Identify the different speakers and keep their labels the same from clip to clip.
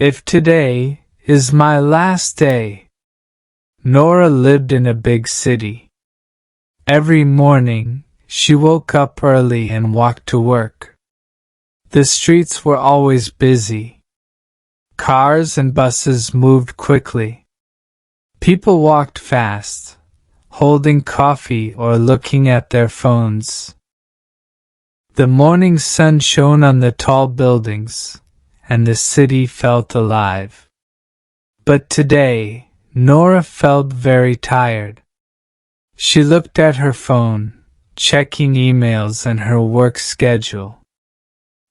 Speaker 1: If today is my last day. Nora lived in a big city. Every morning, she woke up early and walked to work. The streets were always busy. Cars and buses moved quickly. People walked fast, holding coffee or looking at their phones. The morning sun shone on the tall buildings, and the city felt alive. But today, Nora felt very tired. She looked at her phone, checking emails and her work schedule.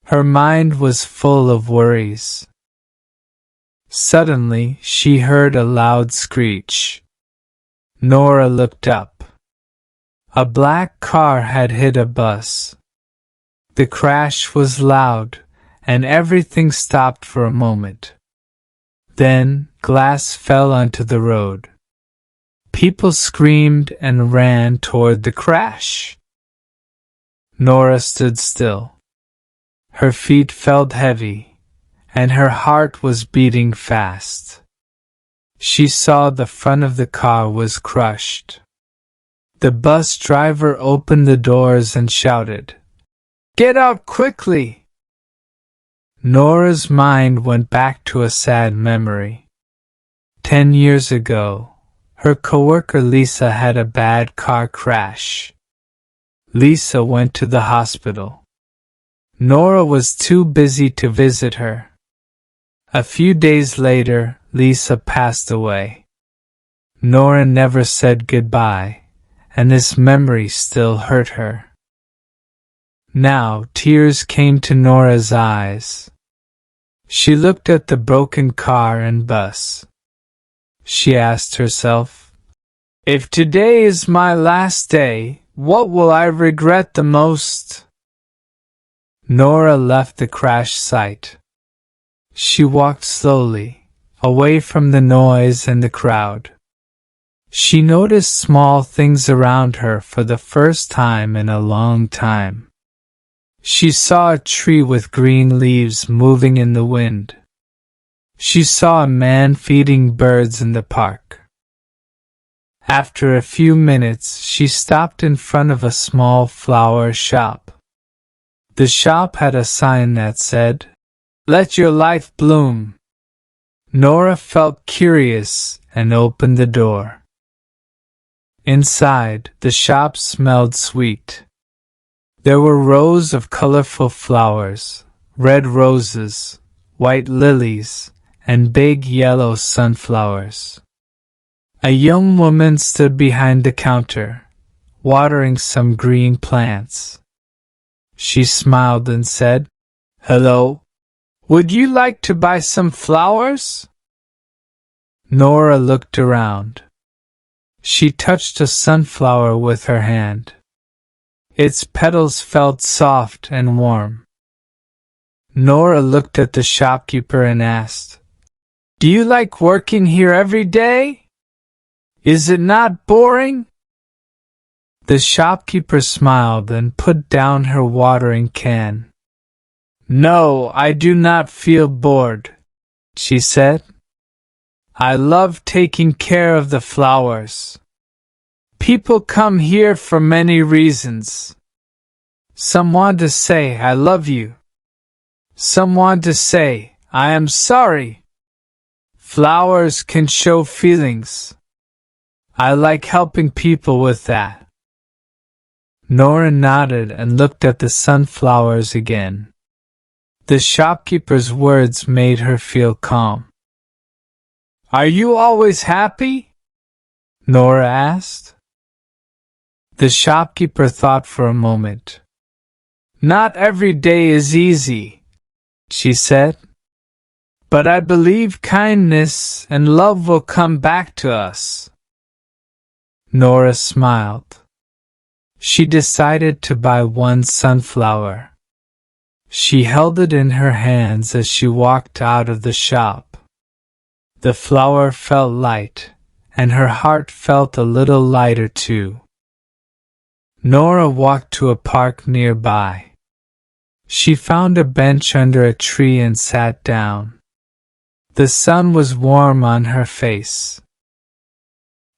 Speaker 1: Her mind was full of worries. Suddenly, she heard a loud screech. Nora looked up. A black car had hit a bus. The crash was loud, and everything stopped for a moment. Then, glass fell onto the road. People screamed and ran toward the crash. Nora stood still. Her feet felt heavy, and her heart was beating fast. She saw the front of the car was crushed. The bus driver opened the doors and shouted, "Get out quickly!" Nora's mind went back to a sad memory. 10 years ago, her coworker Lisa had a bad car crash. Lisa went to the hospital. Nora was too busy to visit her. A few days later, Lisa passed away. Nora never said goodbye, and this memory still hurt her. Now tears came to Nora's eyes. She looked at the broken car and bus. She asked herself, "If today is my last day, what will I regret the most?" Nora left the crash site. She walked slowly, away from the noise and the crowd. She noticed small things around her for the first time in a long time. She saw a tree with green leaves moving in the wind. She saw a man feeding birds in the park. After a few minutes, she stopped in front of a small flower shop. The shop had a sign that said, "Let your life bloom." Nora felt curious and opened the door. Inside, the shop smelled sweet. There were rows of colorful flowers, red roses, white lilies, and big yellow sunflowers. A young woman stood behind the counter, watering some green plants. She smiled and said, "Hello, would you like to buy some flowers?" Nora looked around. She touched a sunflower with her hand. Its petals felt soft and warm. Nora looked at the shopkeeper and asked, "Do you like working here every day? Is it not boring?" The shopkeeper smiled and put down her watering can. "No, I do not feel bored," she said. "I love taking care of the flowers. People come here for many reasons. Some want to say, 'I love you.' Some want to say, 'I am sorry.' Flowers can show feelings. I like helping people with that." Nora nodded and looked at the sunflowers again. The shopkeeper's words made her feel calm. "Are you always happy?" Nora asked. The shopkeeper thought for a moment. "Not every day is easy," she said. "But I believe kindness and love will come back to us." Nora smiled. She decided to buy one sunflower. She held it in her hands as she walked out of the shop. The flower felt light, and her heart felt a little lighter too. Nora walked to a park nearby. She found a bench under a tree and sat down. The sun was warm on her face.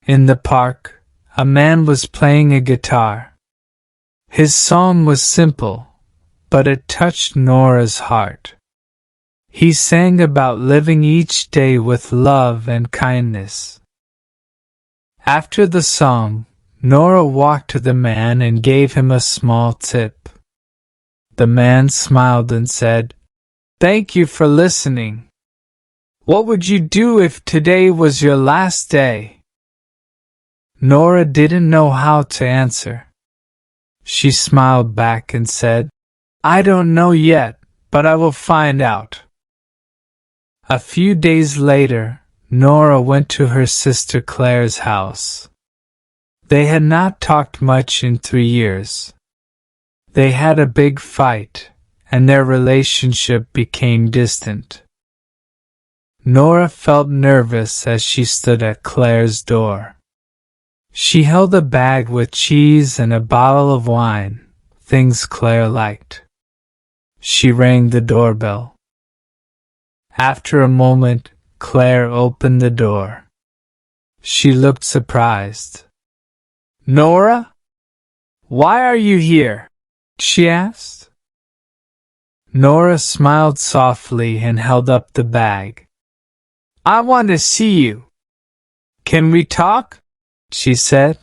Speaker 1: In the park, a man was playing a guitar. His song was simple, but it touched Nora's heart. He sang about living each day with love and kindness. After the song, Nora walked to the man and gave him a small tip. The man smiled and said, "Thank you for listening. What would you do if today was your last day?" Nora didn't know how to answer. She smiled back and said, "I don't know yet, but I will find out." A few days later, Nora went to her sister Claire's house. They had not talked much in 3 years. They had a big fight, and their relationship became distant. Nora felt nervous as she stood at Claire's door. She held a bag with cheese and a bottle of wine, things Claire liked. She rang the doorbell. After a moment, Claire opened the door. She looked surprised. "Nora? Why are you here?" she asked. Nora smiled softly and held up the bag. "I want to see you. Can we talk?" she said.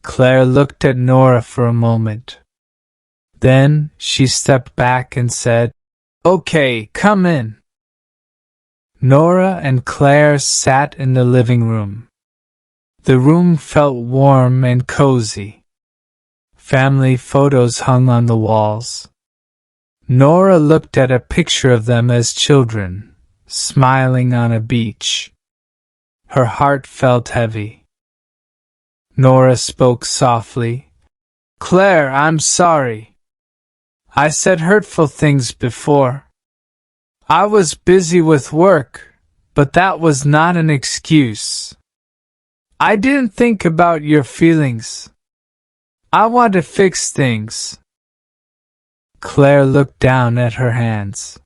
Speaker 1: Claire looked at Nora for a moment. Then she stepped back and said, "Okay, come in." Nora and Claire sat in the living room. The room felt warm and cozy. Family photos hung on the walls. Nora looked at a picture of them as children, smiling on a beach. Her heart felt heavy. Nora spoke softly. "Claire, I'm sorry. I said hurtful things before. I was busy with work, but that was not an excuse. I didn't think about your feelings. I want to fix things." Claire looked down at her hands.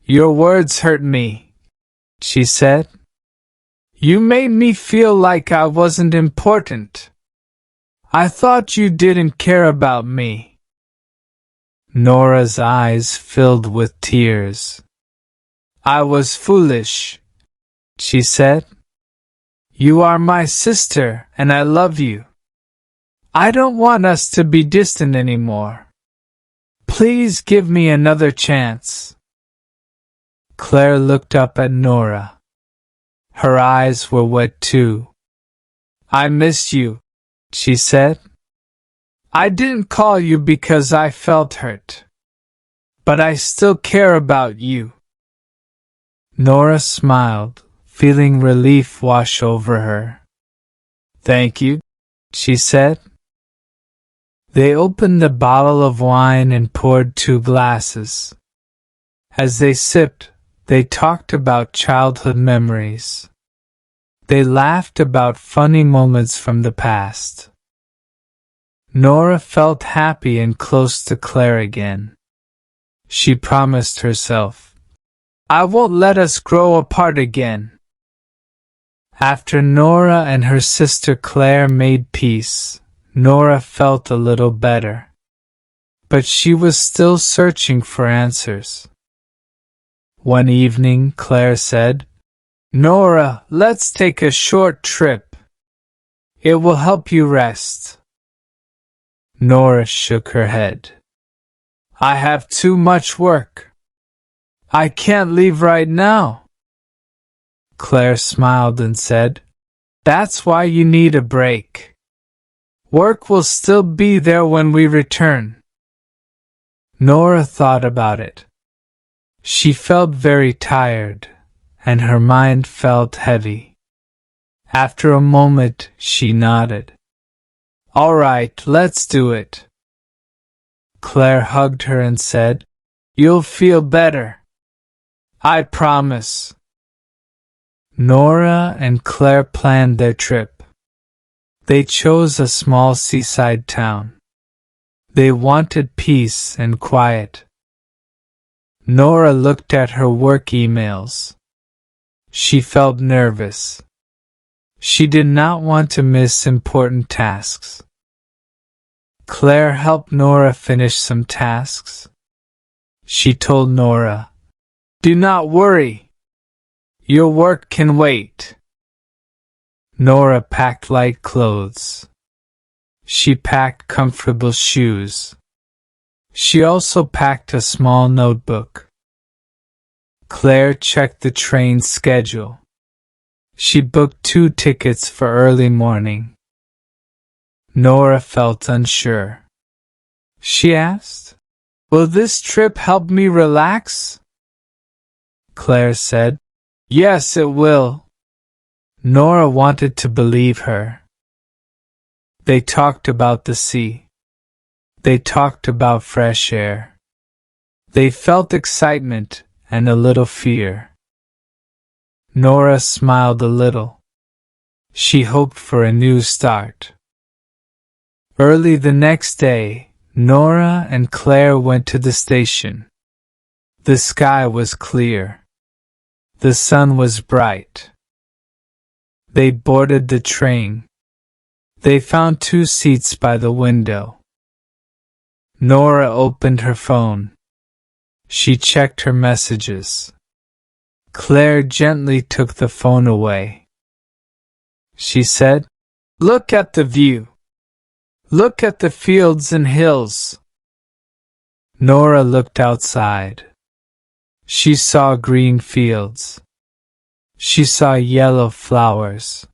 Speaker 1: "Your words hurt me," she said. "You made me feel like I wasn't important. I thought you didn't care about me." Nora's eyes filled with tears. "I was foolish," she said. "You are my sister, and I love you. I don't want us to be distant anymore. Please give me another chance." Claire looked up at Nora. Her eyes were wet too. "I miss you," she said. "I didn't call you because I felt hurt. But I still care about you." Nora smiled, feeling relief wash over her. "Thank you," she said. They opened the bottle of wine and poured 2 glasses. As they sipped, they talked about childhood memories. They laughed about funny moments from the past. Nora felt happy and close to Claire again. She promised herself, "I won't let us grow apart again." After Nora and her sister Claire made peace, Nora felt a little better. But she was still searching for answers. One evening, Claire said, "Nora, let's take a short trip. It will help you rest." Nora shook her head. "I have too much work. I can't leave right now." Claire smiled and said, "That's why you need a break. Work will still be there when we return." Nora thought about it. She felt very tired, and her mind felt heavy. After a moment, she nodded. "All right, let's do it." Claire hugged her and said, "You'll feel better. I promise." Nora and Claire planned their trip. They chose a small seaside town. They wanted peace and quiet. Nora looked at her work emails. She felt nervous. She did not want to miss important tasks. Claire helped Nora finish some tasks. She told Nora, "Do not worry. Your work can wait." Nora packed light clothes. She packed comfortable shoes. She also packed a small notebook. Claire checked the train schedule. She booked 2 tickets for early morning. Nora felt unsure. She asked, "Will this trip help me relax?" Claire said, "Yes, it will." Nora wanted to believe her. They talked about the sea. They talked about fresh air. They felt excitement and a little fear. Nora smiled a little. She hoped for a new start. Early the next day, Nora and Claire went to the station. The sky was clear. The sun was bright. They boarded the train. They found 2 seats by the window. Nora opened her phone. She checked her messages. Claire gently took the phone away. She said, "Look at the view. Look at the fields and hills." Nora looked outside. She saw green fields. She saw yellow flowers.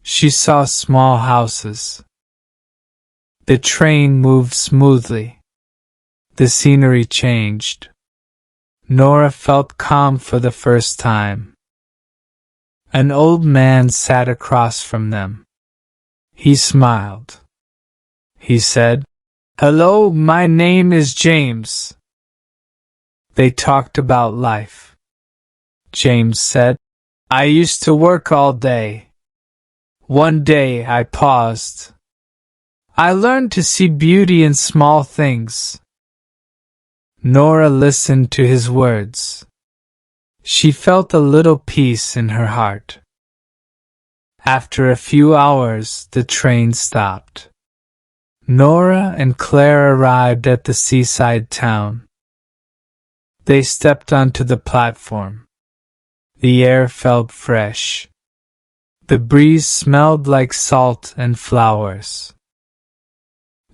Speaker 1: She saw small houses. The train moved smoothly. The scenery changed. Nora felt calm for the first time. An old man sat across from them. He smiled. He said, "Hello, my name is James." They talked about life. James said, "I used to work all day. One day I paused. I learned to see beauty in small things." Nora listened to his words. She felt a little peace in her heart. After a few hours, the train stopped. Nora and Claire arrived at the seaside town. They stepped onto the platform. The air felt fresh. The breeze smelled like salt and flowers.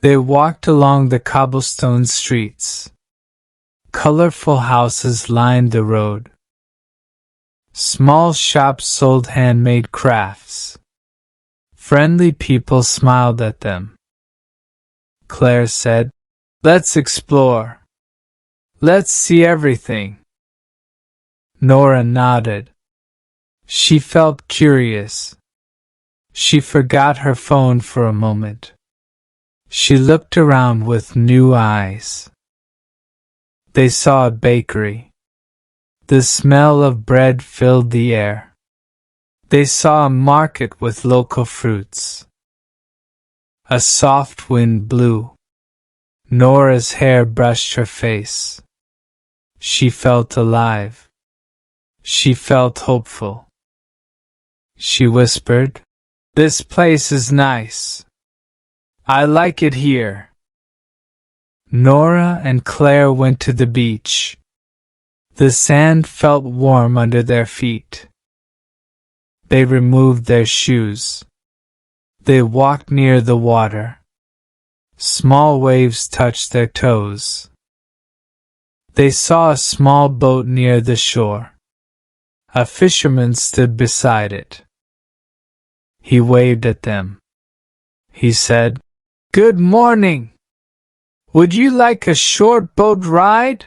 Speaker 1: They walked along the cobblestone streets. Colorful houses lined the road. Small shops sold handmade crafts. Friendly people smiled at them. Claire said, "Let's explore. Let's see everything." Nora nodded. She felt curious. She forgot her phone for a moment. She looked around with new eyes. They saw a bakery. The smell of bread filled the air. They saw a market with local fruits. A soft wind blew. Nora's hair brushed her face. She felt alive. She felt hopeful. She whispered, "This place is nice. I like it here." Nora and Claire went to the beach. The sand felt warm under their feet. They removed their shoes. They walked near the water. Small waves touched their toes. They saw a small boat near the shore. A fisherman stood beside it. He waved at them. He said, "Good morning. Would you like a short boat ride?"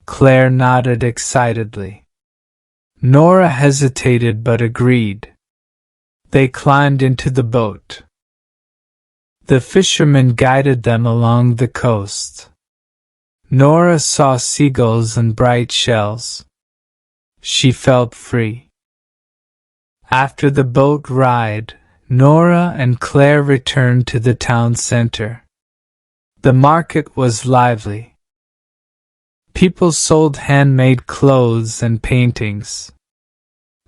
Speaker 1: Claire nodded excitedly. Nora hesitated but agreed. They climbed into the boat. The fisherman guided them along the coast. Nora saw seagulls and bright shells. She felt free. After the boat ride, Nora and Claire returned to the town center. The market was lively. People sold handmade clothes and paintings.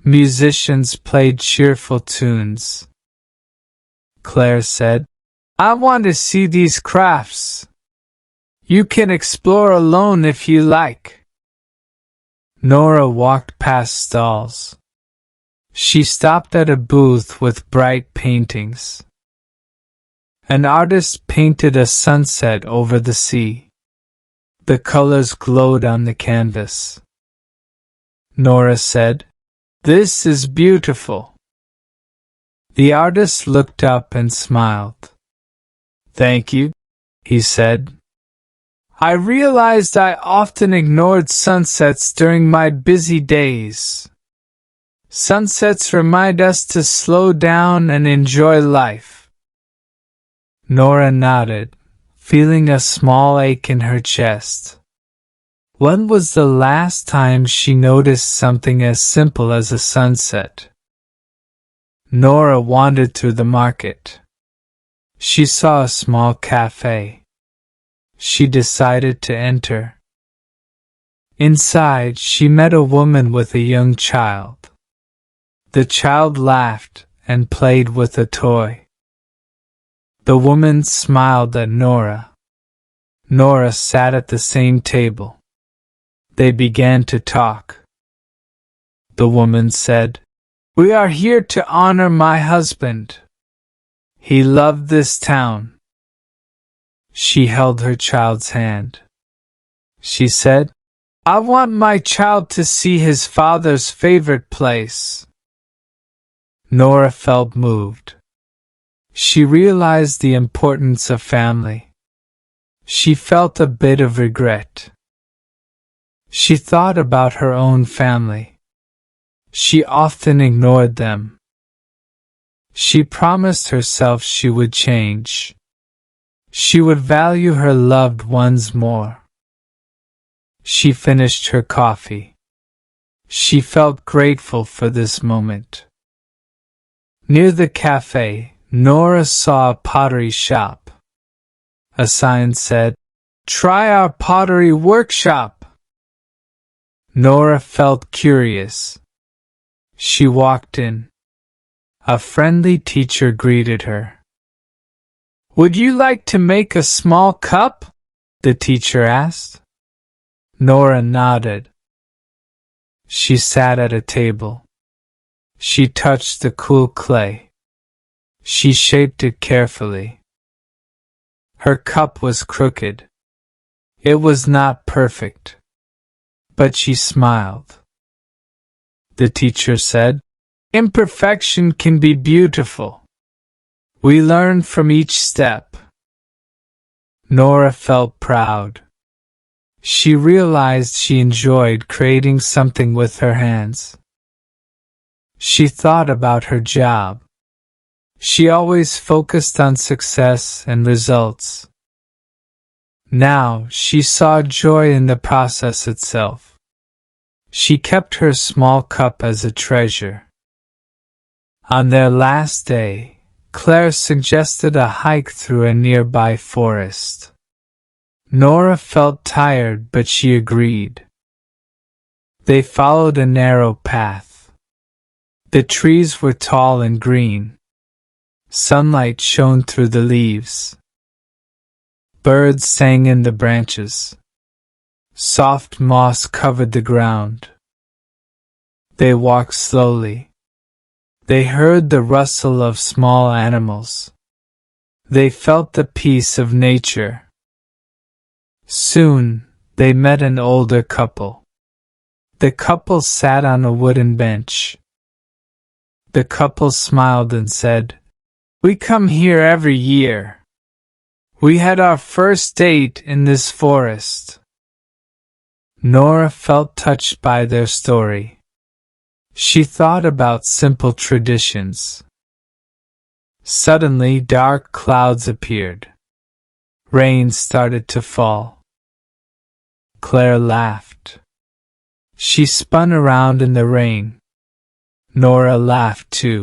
Speaker 1: Musicians played cheerful tunes. Claire said, "I want to see these crafts. You can explore alone if you like." Nora walked past stalls. She stopped at a booth with bright paintings. An artist painted a sunset over the sea. The colors glowed on the canvas. Nora said, "This is beautiful." The artist looked up and smiled. "Thank you," he said. "I realized I often ignored sunsets during my busy days. Sunsets remind us to slow down and enjoy life." Nora nodded, feeling a small ache in her chest. When was the last time she noticed something as simple as a sunset? Nora wandered through the market. She saw a small cafe. She decided to enter. Inside, she met a woman with a young child. The child laughed and played with a toy. The woman smiled at Nora. Nora sat at the same table. They began to talk. The woman said, "We are here to honor my husband. He loved this town." She held her child's hand. She said, "I want my child to see his father's favorite place." Nora felt moved. She realized the importance of family. She felt a bit of regret. She thought about her own family. She often ignored them. She promised herself she would change. She would value her loved ones more. She finished her coffee. She felt grateful for this moment. Near the cafe, Nora saw a pottery shop. A sign said, "Try our pottery workshop." Nora felt curious. She walked in. A friendly teacher greeted her. "Would you like to make a small cup?" the teacher asked. Nora nodded. She sat at a table. She touched the cool clay. She shaped it carefully. Her cup was crooked. It was not perfect. But she smiled. The teacher said, "Imperfection can be beautiful. We learn from each step." Nora felt proud. She realized she enjoyed creating something with her hands. She thought about her job. She always focused on success and results. Now she saw joy in the process itself. She kept her small cup as a treasure. On their last day, Claire suggested a hike through a nearby forest. Nora felt tired, but she agreed. They followed a narrow path. The trees were tall and green. Sunlight shone through the leaves. Birds sang in the branches. Soft moss covered the ground. They walked slowly. They heard the rustle of small animals. They felt the peace of nature. Soon, they met an older couple. The couple sat on a wooden bench. The couple smiled and said, "We come here every year. We had our first date in this forest." Nora felt touched by their story. She thought about simple traditions. Suddenly, dark clouds appeared. Rain started to fall. Claire laughed. She spun around in the rain. Nora laughed too.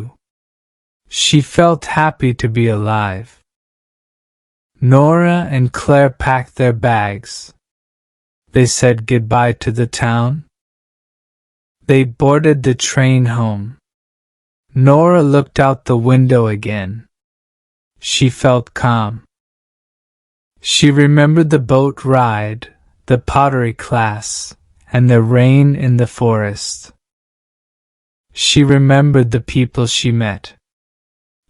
Speaker 1: She felt happy to be alive. Nora and Claire packed their bags. They said goodbye to the town. They boarded the train home. Nora looked out the window again. She felt calm. She remembered the boat ride, the pottery class, and the rain in the forest. She remembered the people she met.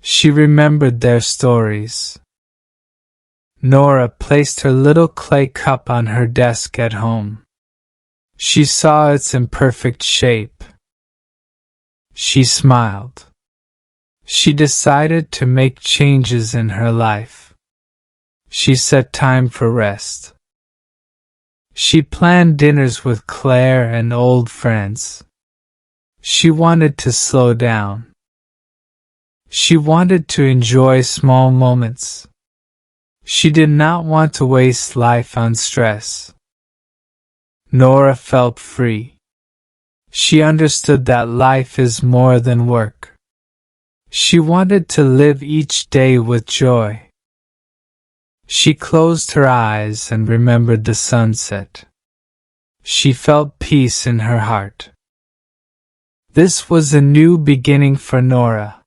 Speaker 1: She remembered their stories. Nora placed her little clay cup on her desk at home. She saw its imperfect shape. She smiled. She decided to make changes in her life. She set time for rest. She planned dinners with Claire and old friends. She wanted to slow down. She wanted to enjoy small moments. She did not want to waste life on stress. Nora felt free. She understood that life is more than work. She wanted to live each day with joy. She closed her eyes and remembered the sunset. She felt peace in her heart. This was a new beginning for Nora.